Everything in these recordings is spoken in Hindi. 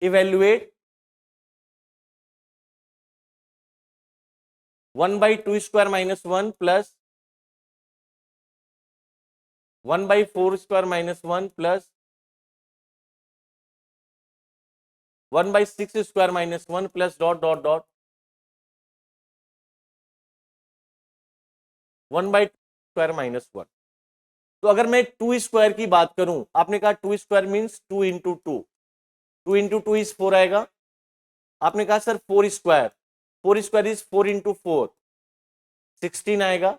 Evaluate 1/2 square minus 1 plus 1/4 square minus 1 plus 1/6 square minus 1 plus dot dot dot 1/2 square minus 1। तो अगर मैं 2 स्क्वायर की बात करूं, आपने कहा 2 square means 2 into 2, 2 into 2 is 4 आएगा। आपने कहा sir 4 square, 4 square is 4 into 4, 16 आएगा।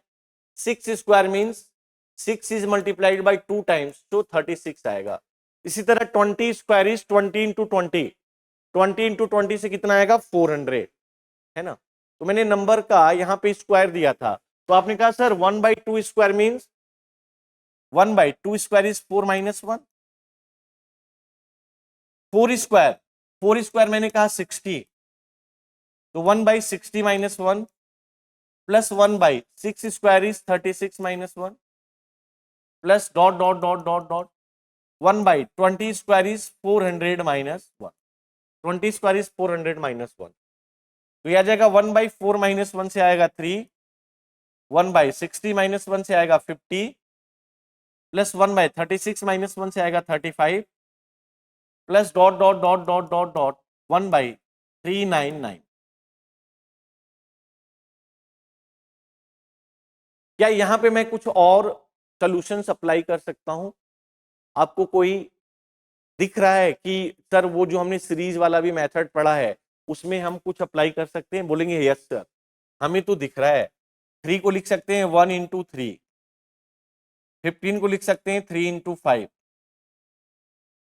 6 square means 6 is multiplied by 2 times, तो 36 आएगा। इसी तरह 20 स्क्वायर इज 20 इंटू 20, 20 इंटू 20 से कितना आएगा 400, है ना। तो मैंने नंबर का यहाँ पे स्क्वायर दिया था, तो आपने कहा sir 1/2 square means 1/2 square is 4 minus 1। 4 square, 4 square मैंने कहा 60, तो 1/60 minus 1 plus 1/6 square is 36 minus 1 plus dot dot dot dot dot 1/20 square is 400 minus 1, 20 square is 400 minus 1। तो यह आ जाएगा 1/4 माइनस 1 से आएगा 3, 1/60 माइनस 1 से आएगा 50 प्लस 1/36 माइनस 1 से आएगा 35 plus dot dot dot dot dot dot 1/399। क्या यहां पे मैं कुछ और सॉल्यूशंस अप्लाई कर सकता हूं? आपको कोई दिख रहा है कि सर वो जो हमने सीरीज वाला भी मेथड पढ़ा है उसमें हम कुछ अप्लाई कर सकते हैं? बोलेंगे यस सर, हमें तो दिख रहा है। 3 को लिख सकते हैं 1 इंटू 3, 15 को लिख सकते हैं 3 इंटू 5,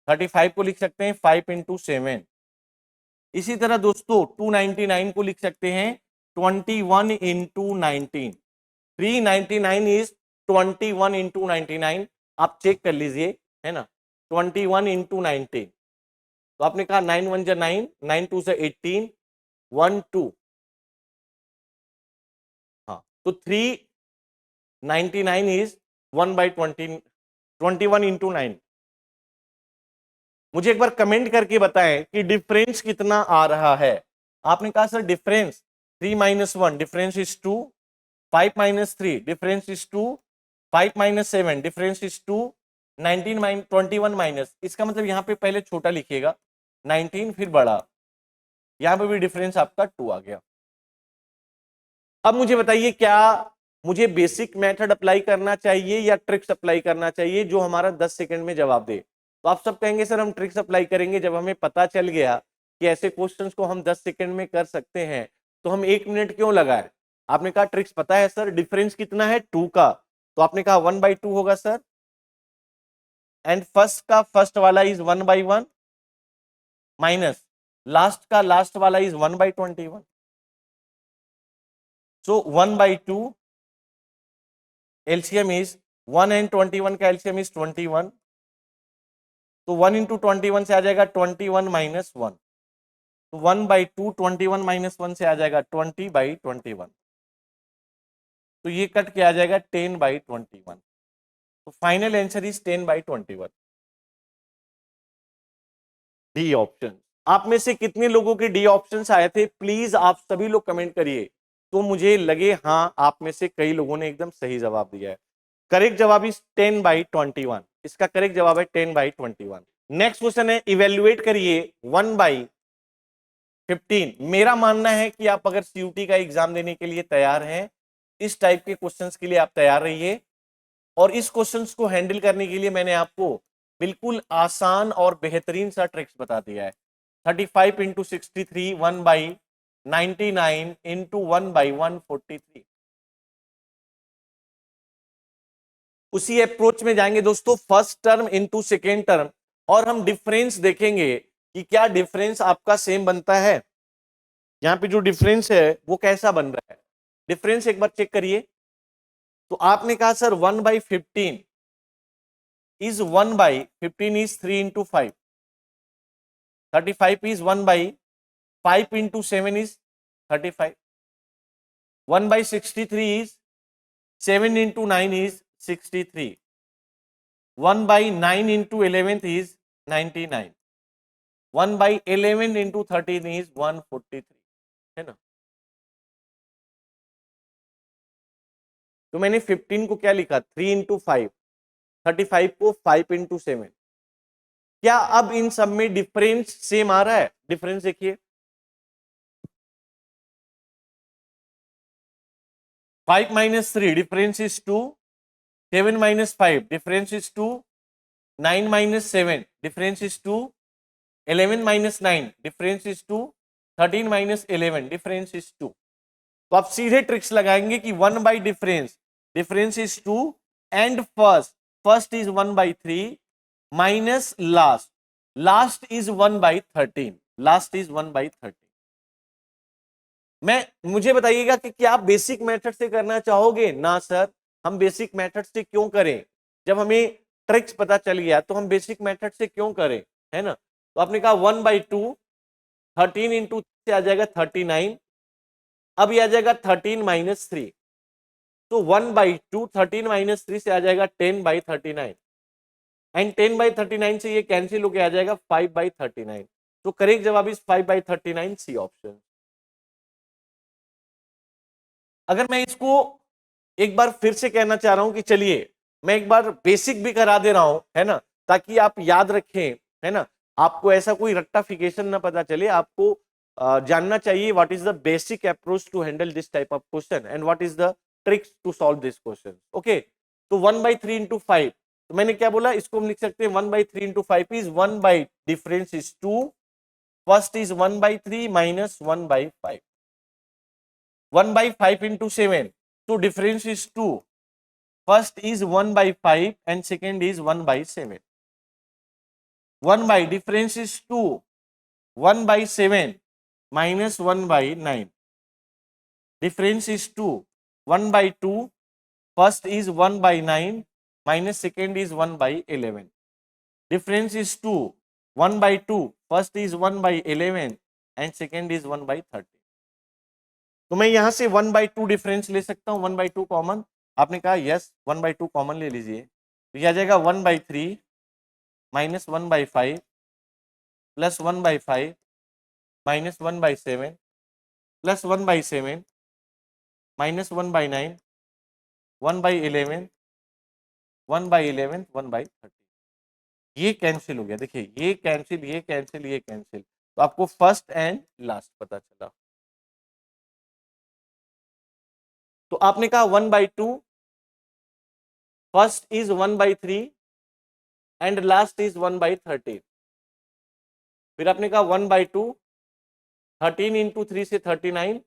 35 को लिख सकते हैं 5 इंटू 7। इसी तरह दोस्तों 299 को लिख सकते हैं 21 इंटू 19। 399 इज 21 इंटू 99, आप चेक कर लीजिए, है ना। 21 इंटू 19, तो आपने कहा 9 1 जा 9, 9 2 से 18, 1 2, हाँ, तो 399 इज 1/20, 21 इंटू 9। मुझे एक बार कमेंट करके बताएं कि डिफरेंस कितना आ रहा है। आपने कहा sir difference 3 minus 1 difference is 2, 5 minus 3 difference is 2, 5 minus 7 difference is 2, 19 21 minus, इसका मतलब यहाँ पे पहले छोटा लिखिएगा 19 फिर बड़ा, यहाँ पे भी डिफरेंस आपका 2 आ गया। अब मुझे बताइए क्या मुझे बेसिक मेथड अप्लाई करना चाहिए या ट्रिक्स अप्लाई करना चाहिए जो हमारा 10 सेकंड में जवाब दे? तो आप सब कहेंगे सर हम ट्रिक्स अप्लाई करेंगे, जब हमें पता चल गया कि ऐसे क्वेश्चंस को हम 10 सेकंड में कर सकते हैं तो हम 1 मिनट क्यों लगाए? आपने कहा ट्रिक्स पता है सर, डिफरेंस कितना है 2 का, तो आपने कहा 1/2 होगा सर, एंड फर्स्ट का फर्स्ट वाला इज 1/1 माइनस लास्ट का लास्ट वाला is 1/21, so 1/2 LCM is 1 and 21 का एलसीएम इज 21, तो 1 इंटू 21 से आ जाएगा 21 माइनस 1, तो 1/2 21 माइनस 1 से आ जाएगा 20/21, तो ये कट के आ जाएगा 10/21, तो final answer is 10/21, D option. आप में से कितने लोगों के डी ऑप्शन आए थे प्लीज आप सभी लोग कमेंट करिए, तो मुझे लगे हाँ आप में से कई लोगों ने एकदम सही जवाब दिया है। करेक्ट जवाब इज 10/21, इसका करेक्ट जवाब है 10/21। नेक्स्ट क्वेश्चन है इवेल्युएट करिए 1/15। मेरा मानना है कि आप अगर सीयूटी का एग्जाम देने के लिए तैयार हैं, इस टाइप के क्वेश्चंस के लिए आप तैयार रहिए, और इस क्वेश्चंस को हैंडल करने के लिए मैंने आपको बिल्कुल आसान और बेहतरीन सा ट्रिक्स बता दिया है। 35 इंटू 63 1/99 इंटू 1/143। उसी अप्रोच में जाएंगे दोस्तों, first term into second term, और हम डिफरेंस देखेंगे कि क्या डिफरेंस आपका सेम बनता है। यहां पे जो डिफरेंस है वो कैसा बन रहा है, डिफरेंस एक बार चेक करिए। तो आपने कहा sir 1/15 is 1/15 is 3 into 5, 35 is 1/5 into 7 is 35, 1/63 is 7 into 9 is 63, 1/9 into 11th is 99, 1/11 into 13 is 143, है ना। तो मैंने 15 को क्या लिखा, 3 इंटू 5, 35 को 5 इंटू 7। क्या अब इन सब में डिफरेंस सेम आ रहा है? डिफरेंस देखिए, 5 minus 3 difference is 2, 7 minus 5 difference is 2, 9 minus 7 difference is 2, 11 minus 9 difference is 2, 13 minus 11 difference is 2। तो आप सीधे ट्रिक्स लगाएंगे कि 1 by difference, difference is 2 and first is 1 by 3 minus last is 1 by 13, last is 1 by 13। मुझे बताइएगा कि क्या आप बेसिक मेथड से करना चाहोगे? ना सर, हम बेसिक मेथड से क्यों करें? जब हमें ट्रिक्स पता चल गया तो हम बेसिक मेथड से क्यों करें, है ना। तो आपने कहा 1/2, 13 इंटू से आ जाएगा 39, अब ये आ जाएगा 13 माइनस 3, तो 1/2 13 माइनस 3 से आ जाएगा 10/39, एंड 10/39 से ये कैंसिल होके आ जाएगा 5/39। तो करेक्ट जवाब इज 5/39, सी ऑप्शन। अगर मैं इसको एक बार फिर से कहना चाह रहा हूं कि चलिए मैं एक बार बेसिक भी करा दे रहा हूं, है ना, ताकि आप याद रखें, है ना, आपको ऐसा कोई रट्टाफिकेशन ना पता चले। आपको जानना चाहिए what is the basic approach to handle this type of question and what is the tricks to solve this question. Okay, तो 1/3 इंटू 5, तो मैंने क्या बोला, इसको हम लिख सकते हैं 1/3 into 5 is 1 by difference is 2, first is 1/3 minus 1/5, 1/5 into 7, so difference is 2, first is 1/5 and second is 1/7, 1 by difference is 2, 1/7 minus 1/9, difference is 2, 1/2, first is 1/9 minus second is 1/11, difference is 2, 1/2, first is 1/11 and second is 1/30। तो मैं यहां से 1/2 डिफरेंस ले सकता हूं, 1/2 कॉमन। आपने कहा यस, 1/2 कॉमन ले लीजिए, तो यह आ जाएगा 1/3 minus 1/5 plus 1/5 minus 1/7 plus 1/7 minus 1/9 1/11 1/11 1/30। ये कैंसिल हो गया, देखिए ये कैंसिल, ये कैंसिल, ये कैंसिल, तो आपको फर्स्ट एंड लास्ट पता चला। तो आपने कहा 1/2, first is 1/3 and last is 1/13। फिर आपने कहा 1/2, 13 इंटू 3 से 39,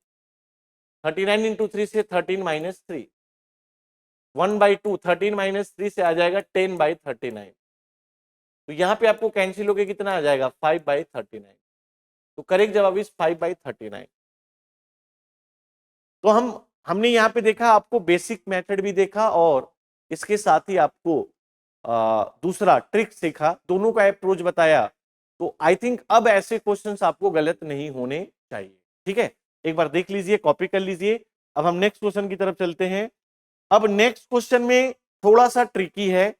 39 इंटू 3 से 13 माइनस 3, 1/2 13 माइनस 3 से आ जाएगा 10/39। तो यहां पे आपको कैंसिल होके कितना आ जाएगा 5/39। तो करेक्ट जवाब इज 5/39। तो हमने यहाँ पे देखा, आपको बेसिक मेथड भी देखा और इसके साथ ही आपको दूसरा ट्रिक सीखा, दोनों का अप्रोच बताया। तो आई थिंक अब ऐसे क्वेश्चंस आपको गलत नहीं होने चाहिए। ठीक है, एक बार देख लीजिए, कॉपी कर लीजिए। अब हम नेक्स्ट क्वेश्चन की तरफ चलते हैं। अब नेक्स्ट क्वेश्चन में थोड़ा सा ट्रिकी है।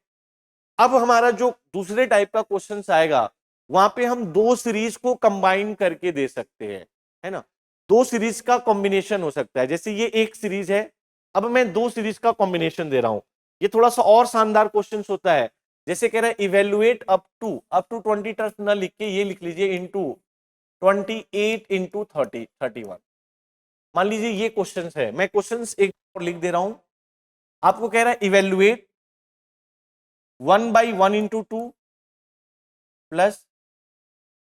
अब हमारा जो दूसरे टाइप का क्वेश्चन आएगा वहां पे हम दो सीरीज को कंबाइन करके दे सकते हैं, है ना। दो सीरीज का कॉम्बिनेशन हो सकता है, जैसे ये एक सीरीज है, अब मैं दो सीरीज का कॉम्बिनेशन दे रहा हूं। ये थोड़ा सा और शानदार क्वेश्चन होता है, जैसे कह रहा है इवेल्युएट अप टू 20 टर्म्स ना लिख के ये लिख लीजिए इनटू 28 इंटू 31। मान लीजिए ये क्वेश्चन है, मैं क्वेश्चन एक और लिख दे रहा हूं। आपको कह रहा है evaluate 1/1 into 2 plus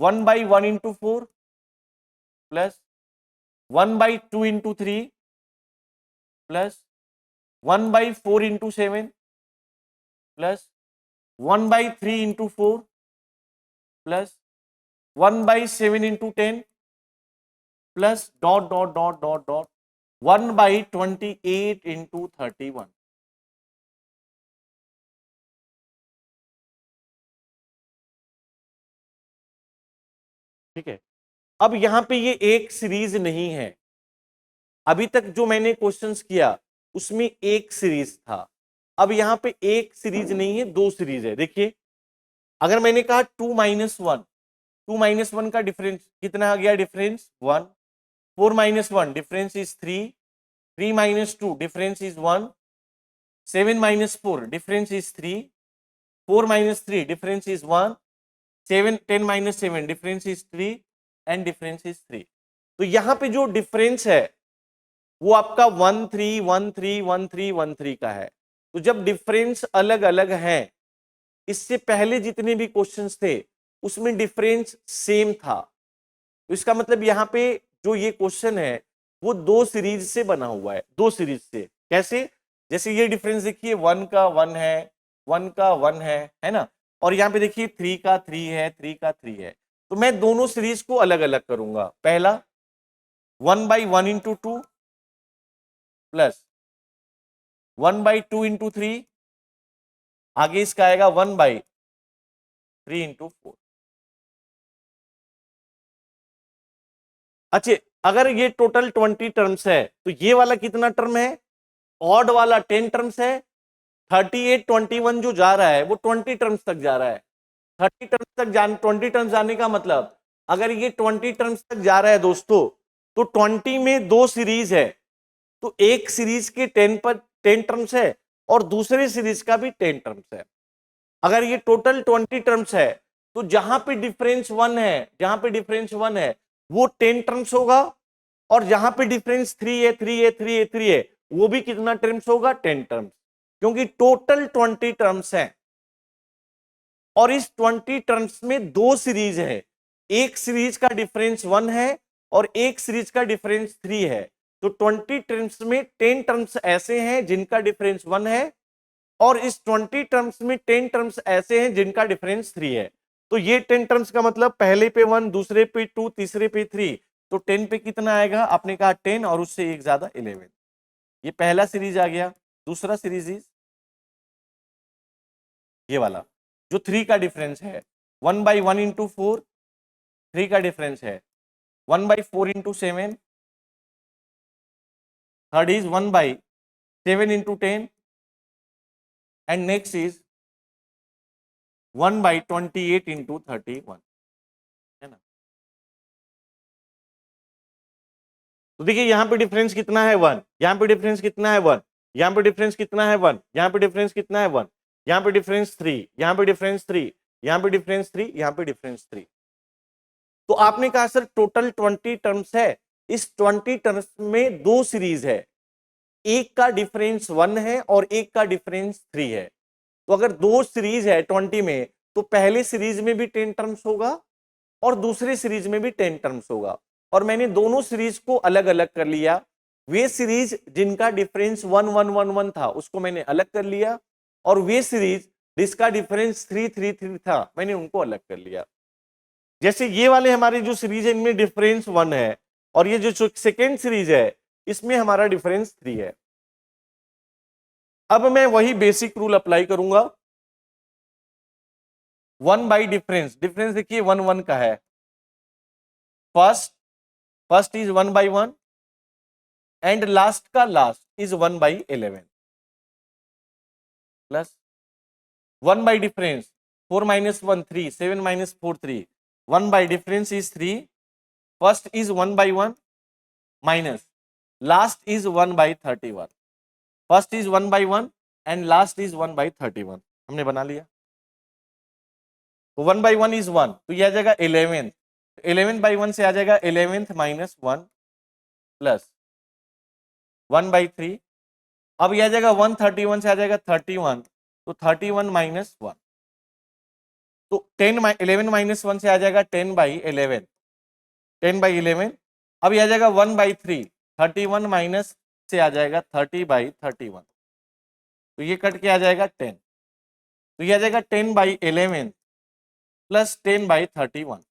1/1 into 4 plus 1/2 into 3 plus 1/4 into 7 plus 1/3 into 4 plus 1/7 into 10 plus dot dot dot dot dot 1/28 into 31। ठीक है, अब यहां पे ये एक सीरीज नहीं है। अभी तक जो मैंने क्वेश्चंस किया उसमें एक सीरीज था, अब यहां पे एक सीरीज नहीं है, दो सीरीज है। देखिए, अगर मैंने कहा 2 - 1 2 माइनस 1 का डिफरेंस कितना आ गया, difference 1। 4 minus 1 difference is 3। 3 minus 2 difference is 1। 7 minus 4 difference is 3। 4 minus 3 difference is 1। 7 10 minus 7 difference is 3 and difference is 3। तो यहां पे जो डिफरेंस है वो आपका 1 3 1 3 1 3 1 3 का है। तो जब डिफरेंस अलग अलग है, इससे पहले जितने भी क्वेश्चंस थे उसमें डिफरेंस सेम था, तो इसका मतलब यहाँ पे जो ये क्वेश्चन है वो दो सीरीज से बना हुआ है। दो सीरीज से कैसे, जैसे ये डिफरेंस देखिए 1 का 1 है, 1 का 1 है ना, और यहाँ पे देखिए 3 का 3 है, 3 का 3 है। तो मैं दोनों सीरीज को अलग अलग करूंगा। पहला 1/1 इंटू 2 प्लस 1/2 इंटू 3, आगे इसका आएगा 1/3 इंटू 4। अच्छा, अगर ये टोटल 20 टर्म्स है तो ये वाला कितना टर्म है, ऑड वाला 10 टर्म्स है। 38 21 जो जा रहा है वो 20 टर्म्स तक जा रहा है। 30 टर्म्स तक 20 टर्म्स जाने का मतलब, अगर ये 20 टर्म्स तक जा रहा है दोस्तों, तो 20 में दो सीरीज है, तो एक सीरीज के 10 पर 10 टर्म्स है और दूसरे सीरीज का भी 10 टर्म्स है। अगर ये टोटल 20 टर्म्स है तो जहां पे डिफरेंस 1 है, जहां पे डिफरेंस 1 है वो 10 टर्म्स होगा, और जहां पे डिफरेंस 3 है 3 है 3 है 3 है वो भी कितना टर्म्स होगा, 10 टर्म्स, क्योंकि टोटल 20 टर्म्स हैं। और इस 20 टर्म्स में दो सीरीज है, एक सीरीज का डिफरेंस 1 है और एक सीरीज का डिफरेंस 3 है। तो 20 टर्म्स में 10 टर्म्स ऐसे हैं जिनका डिफरेंस 1 है, और इस 20 टर्म्स में 10 टर्म्स ऐसे हैं जिनका डिफरेंस 3 है। तो ये 10 टर्म्स का मतलब पहले पे 1, दूसरे पे 2, तीसरे पे 3, तो 10 पे कितना आएगा, आपने कहा 10 और उससे एक ज्यादा 11। ये पहला सीरीज आ गया। दूसरा सीरीज इज ये वाला जो 3 का डिफरेंस है, 1/1 इंटू 4, 3 का डिफरेंस है 1/4 into 7, third is 1/7 into 10, and next is 1/28 into 31, है ना। तो देखिए यहां पे डिफरेंस कितना है 1, यहां पे डिफरेंस कितना है 1, यहां पे डिफरेंस कितना है 1, यहां पे डिफरेंस कितना है 1, यहां पे डिफरेंस 3, यहां पे डिफरेंस 3, यहां पे डिफरेंस 3, यहां पे डिफरेंस 3। तो आपने कहा सर टोटल 20 टर्म्स है, इस 20 टर्म्स में दो सीरीज है, एक का डिफरेंस 1 है और एक का डिफरेंस 3 है। तो अगर दो सीरीज है 20 में, तो पहले सीरीज में भी 10 टर्म्स होगा और दूसरे सीरीज में भी 10 टर्म्स होगा। और मैंने दोनों सीरीज को अलग अलग कर लिया। वे सीरीज जिनका डिफरेंस 1 1 1 1 था उसको मैंने अलग कर लिया, और वे सीरीज जिसका डिफरेंस 3 3 3 था मैंने उनको अलग कर लिया। जैसे ये वाले हमारे जो सीरीज है इनमें डिफरेंस 1 है, और ये जो सेकेंड सीरीज है इसमें हमारा डिफरेंस 3 है। अब मैं वही बेसिक रूल अप्लाई करूंगा। 1 बाई डिफरेंस, डिफरेंस देखिए 1 1 का है, फर्स्ट इज 1/1 एंड लास्ट का last is 1/11 plus 1 by difference 4 minus 1 3, 7 minus 4 3, 1 by difference is 3, first is 1/1 minus last is 1/31, first is 1/1 and last is 1/31। हमने बना लिया। तो 1/1 इज 1, तो यह आ जाएगा 11th, 11/1 से आ जाएगा 11th माइनस 1 प्लस 1/3। अब यह आ जाएगा 131 से आ जाएगा 31, तो 31 माइनस 1, तो 11 माइनस 1 से आ जाएगा 10/11, 10/11। अब यह आ जाएगा 1/3, 31 माइनस से आ जाएगा 30/31, तो ये कट के आ जाएगा 10, तो यह आ जाएगा 10/11 प्लस 10/31।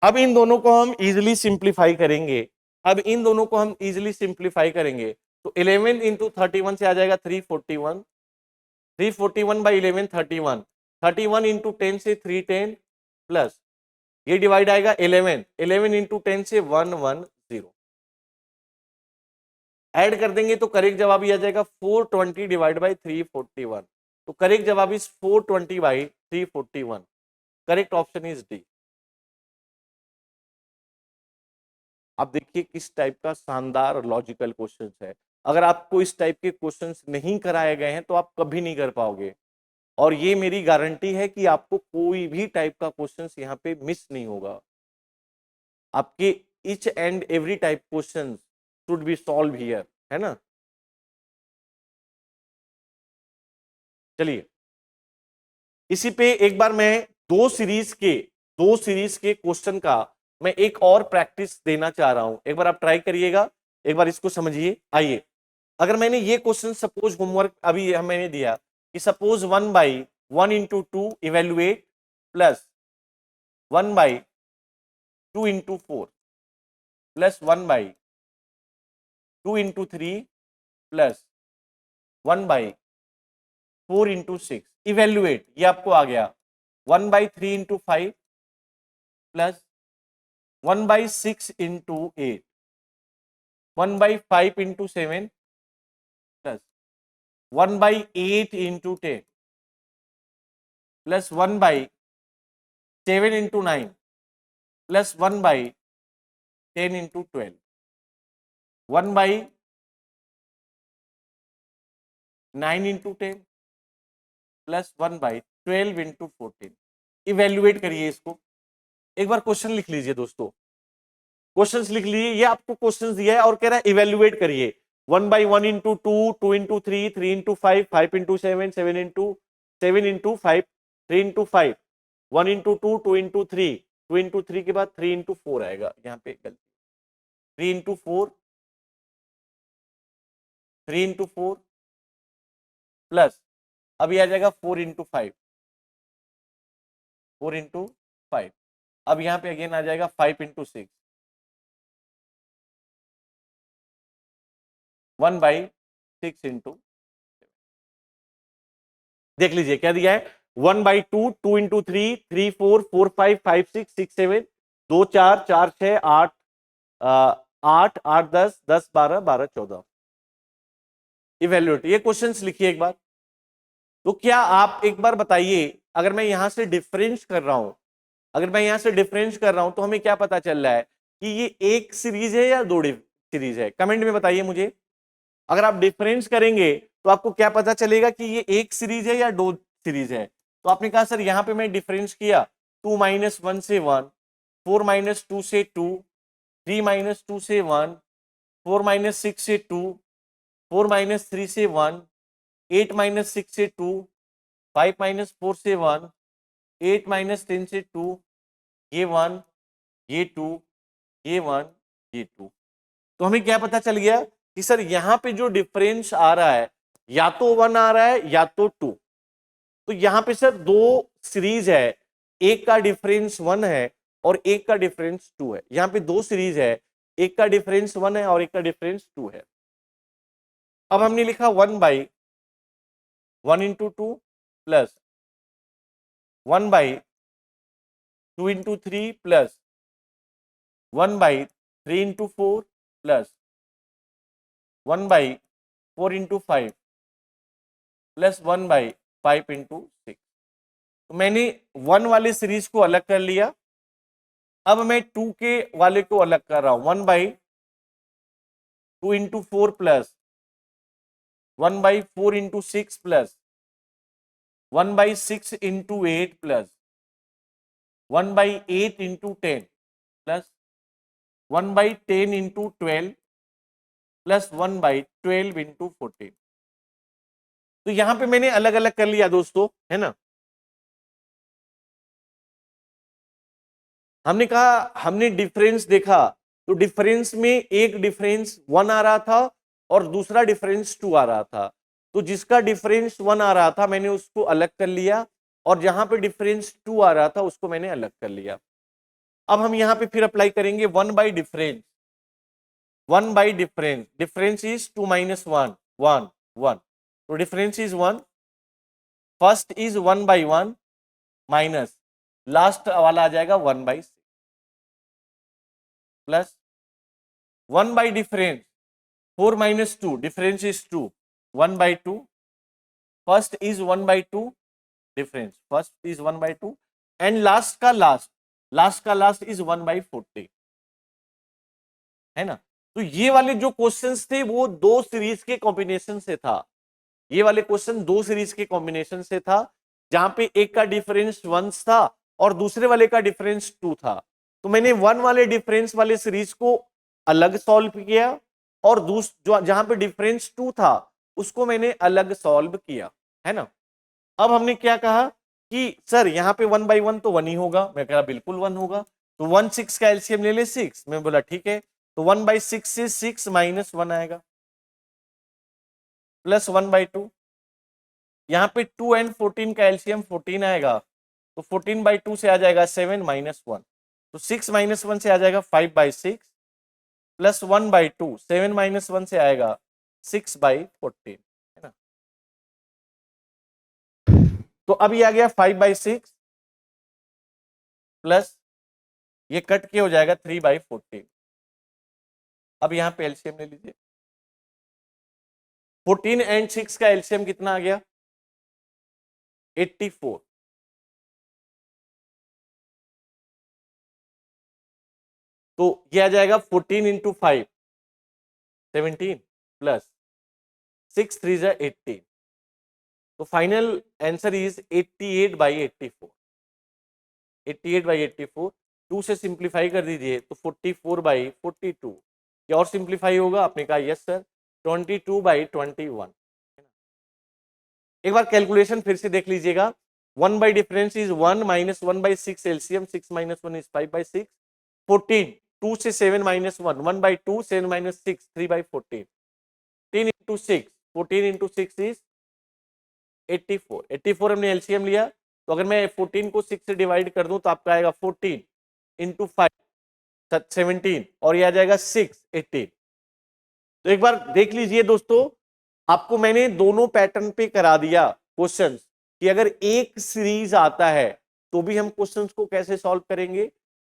अब इन दोनों को हम इजिली सिंप्लीफाई करेंगे। अब इन दोनों को हम इजिली सिंप्लीफाई करेंगे, तो 11 इंटू 31 से आ जाएगा 341, 341/11 31, 31 इंटू 10 से 310 प्लस ये डिवाइड आएगा 11, 11 इंटू 10 से 110, ऐड कर देंगे तो करेक्ट जवाब ये आ जाएगा 420 डिवाइड बाई 341। तो करेक्ट जवाब is 420/341। Correct option is D. आप देखिए किस टाइप का शानदार और लॉजिकल क्वेश्चन है। अगर आपको इस टाइप के क्वेश्चंस नहीं कराए गए हैं तो आप कभी नहीं कर पाओगे, और ये मेरी गारंटी है कि आपको कोई भी टाइप का क्वेश्चंस यहाँ पे मिस नहीं होगा। आपके each and every type questions should be solve here, है ना। चलिए इसी पे एक बार मैं दो सीरीज के क्वेश्चन का मैं एक और प्रैक्टिस देना चाह रहा हूं, एक बार आप ट्राई करिएगा, एक बार इसको समझिए। आइए, अगर मैंने ये क्वेश्चन सपोज होमवर्क अभी मैंने दिया कि suppose 1/1 × 2 evaluate plus 1/2 × 4 plus 1/2 × 3 plus 1/4 × 6 evaluate, ये आपको आ गया 1/3 × 5 plus 1/6 × 8 1/5 × 7 plus 1/8 × 10 plus 1/7 × 9 plus 1/10 × 12 1/9 × 10 plus 1/12 × 14। Evaluate करिए इसको। एक बार क्वेश्चन लिख लीजिए दोस्तों, क्वेश्चंस लिख लीजिए, ये आपको क्वेश्चंस दिया है और कह रहा है इवेल्युएट करिए। 1/1 × 2, 2 × 3, 3 × 5, 5 × 7, 7 × 7 × 5, 3 × 5, 1 × 2, 2 × 3, 2 × 3 के बाद 3 × 4 आएगा, यहाँ पे गलती, 3 × 4, 3 × 4 प्लस अभी आ जाएगा 4 × 5, 4 × 5, अब यहाँ पे अगेन आ जाएगा 5 × 6, 1/6 × देख लीजिए क्या दिया है, 1/2, 2 × 3, 3 4 4 5 5 6 6 7, 2 4 4 6 8 8 8 10 10 12 12 14। इवेल्युएट, ये क्वेश्चंस लिखिए एक बार। तो क्या आप एक बार बताइए, अगर मैं यहां से डिफरेंस कर रहा हूं, अगर मैं यहां से डिफरेंस कर रहा हूं तो हमें क्या पता चल रहा है कि ये एक सीरीज है या दो सीरीज है, कमेंट में बताइए मुझे। अगर आप डिफरेंस करेंगे तो आपको क्या पता चलेगा कि ये एक सीरीज है या दो सीरीज है। तो आपने कहा सर यहाँ पे मैं डिफरेंस किया, 2 - 1 से 1, 4 - 2 से 2, 3 - 2 से 1, 4 - 6 से 2, 4 - 3 से 1, 8 - 6 से 2, 5 - 4 से 1, 8 - 10 से 2, ये 1, ये 2, ये 1, ये 2। तो हमें क्या पता चल गया कि सर यहां पे जो डिफरेंस आ रहा है या तो 1 आ रहा है या तो 2। तो यहां पे सर दो सीरीज है, एक का डिफरेंस 1 है और एक का डिफरेंस 2 है। यहां पे दो सीरीज है, एक का डिफरेंस 1 है और एक का डिफरेंस 2 है। अब हमने लिखा 1/1 × 2 प्लस 1/2 × 3 प्लस 1/3 × 4 प्लस 1/4 × 5 प्लस 1/5 × 6। तो मैंने 1 वाले सीरीज को अलग कर लिया, अब मैं 2 के वाले को अलग कर रहा हूं, 1/2 × 4 plus 1/4 × 6 plus 1/6 × 8 plus 1/8 × 10 plus 1/10 × 12 plus 1/12 × 14। तो यहां पे मैंने अलग अलग कर लिया दोस्तों, है ना। हमने कहा, हमने डिफरेंस देखा, तो डिफरेंस में एक डिफरेंस 1 आ रहा था और दूसरा डिफरेंस 2 आ रहा था। तो जिसका डिफरेंस 1 आ रहा था मैंने उसको अलग कर लिया, और जहां पे डिफरेंस 2 आ रहा था उसको मैंने अलग कर लिया। अब हम यहां पे फिर अप्लाई करेंगे 1/डिफरेंस, 1/डिफरेंस, डिफरेंस इज 2 - 1 1 1, तो difference is 1, first is 1/1 minus last वाला आ जाएगा 1/6 प्लस 1/डिफरेंस, 4 - 2, difference is 2, 1/2, first is 1/2, difference first is 1/2, and last का लास्ट इज 1/40, है ना। तो ये वाले जो क्वेश्चंस थे वो दो सीरीज के कॉम्बिनेशन से था, ये वाले क्वेश्चन दो सीरीज के कॉम्बिनेशन से था, जहां पे एक का डिफरेंस 1 था और दूसरे वाले का डिफरेंस 2 था। तो मैंने 1 वाले डिफरेंस वाले सीरीज को अलग सॉल्व किया और जो जहां पे डिफरेंस 2 था उसको मैंने अलग सॉल्व किया, है ना। अब हमने क्या कहा कि सर यहाँ पे 1/1 तो 1 ही होगा, मैं कह रहा बिल्कुल 1 होगा। तो 1 6 का एलसीएम ले ले 6, मैं बोला ठीक है। तो 1/6 से 6 - 1 आएगा प्लस 1/2। यहाँ पे 2 एंड 14 का एलसीएम 14 आएगा, तो 14/2 से आ जाएगा 7 - 1। तो 6 - 1 से आ जाएगा 5/6 प्लस 1/2, 7 - 1 से आएगा 6/14, है ना। तो अब ये आ गया 5/6 प्लस ये कट के हो जाएगा 3/14। अब यहां पे एलसीएम ले लीजिए, 14 एंड 6 का एलसीएम कितना आ गया 84। तो ये आ जाएगा 14 × 5 17 प्लस 6 3 = 18। तो फाइनल आंसर इज 88/84। 88/84 2 से सिंप्लीफाई कर दीजिए तो 44/42। क्या और सिंप्लीफाई होगा, आपने कहा यस सर, 22/21। एक बार कैलकुलेशन फिर से देख लीजिएगा। 1 by difference is 1 - 1/6 LCM 6 - 1 is 5/6। 14 2 से 7 - 1 1/2 7 - 6 3/14। 10 × 6 14 × 6 इज 84। 84 हमने एलसीएम लिया, तो अगर मैं 14 को 6 से डिवाइड कर दूं तो आपका आएगा 14 × 5 17 और ये आ जाएगा 6 18। तो एक बार देख लीजिए दोस्तों, आपको मैंने दोनों पैटर्न पे करा दिया क्वेश्चंस कि अगर एक सीरीज आता है तो भी हम क्वेश्चंस को कैसे सॉल्व करेंगे,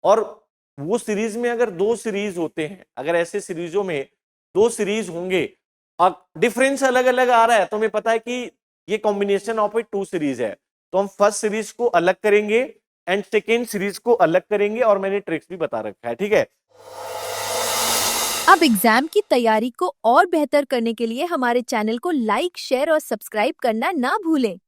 और वो सीरीज में अगर दो सीरीज होते हैं, अगर ऐसे सीरीजों में दो सीरीज होंगे और डिफरेंस अलग अलग आ रहा है, तो हमें पता है कि ये कॉम्बिनेशन ऑफ ए 2 सीरीज है, तो हम फर्स्ट सीरीज को अलग करेंगे एंड सेकेंड सीरीज को अलग करेंगे, और मैंने ट्रिक्स भी बता रखा है, ठीक है। अब एग्जाम की तैयारी को और बेहतर करने के लिए हमारे चैनल को लाइक, शेयर और सब्सक्राइब करना ना भूलें।